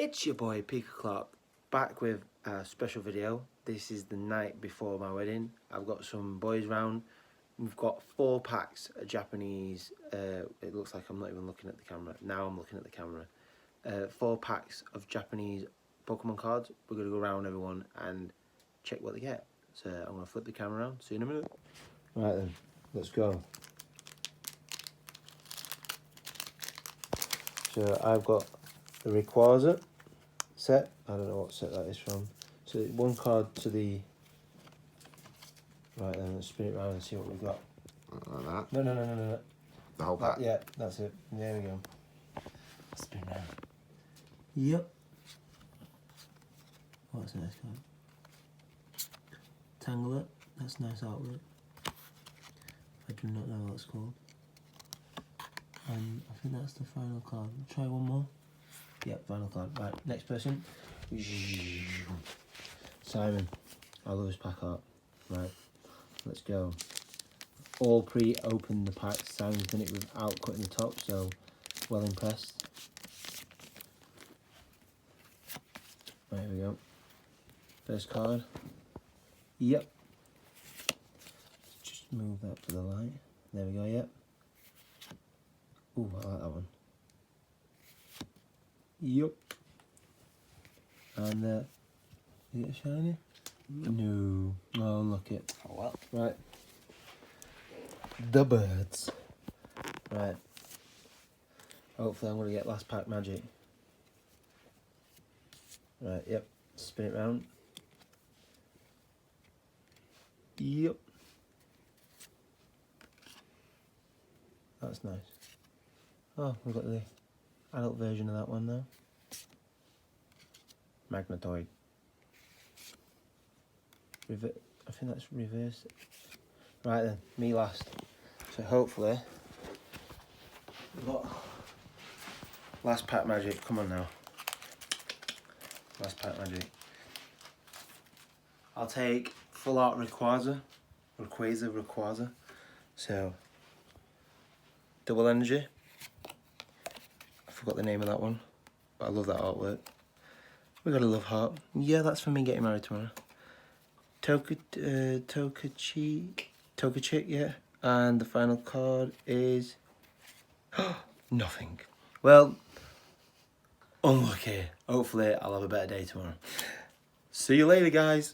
It's your boy Peaker Clark, back with a special video. This is the night before my wedding. I've got some boys round. We've got 4 packs of Japanese, it looks like I'm not even looking at the camera. Now I'm looking at the camera. 4 packs of Japanese Pokemon cards. We're going to go around everyone and check what they get. So I'm going to flip the camera around. See you in a minute. Right then, let's go. So I've got the Rayquaza set. I don't know what set that is from. So 1 card to the... Right then, let's spin it around and see what we've got. Like that? No. The whole pack? Yeah, that's it. There we go. Spin round. Yep. What's the next card? Tangler. That's nice artwork. I do not know what it's called. And I think that's the final card. Try one more. Yep, final card. Right, next person. Simon. I love his pack art. Right, let's go. All pre-opened the pack. Simon's done it without cutting the top, so well impressed. Right, here we go. First card. Yep. Just move that for the light. There we go, yep. Ooh, I like that one. Yup. And is it shiny? No. Oh, look it. Oh well. Right. The birds. Right. Hopefully I'm going to get last pack magic. Right, yep. Spin it round. Yep. That's nice. Oh, we've got the adult version of that one now. Magnetoid. I think that's reverse. Right then, me last. So hopefully we've got last pack magic. Come on now. Last pack magic. I'll take full art Rayquaza. So double energy. I forgot the name of that one, but I love that artwork. We got a love heart. Yeah, that's for me getting married tomorrow. Tokachi, yeah. And the final card is nothing. Well, unlucky. Hopefully I'll have a better day tomorrow. See you later, guys.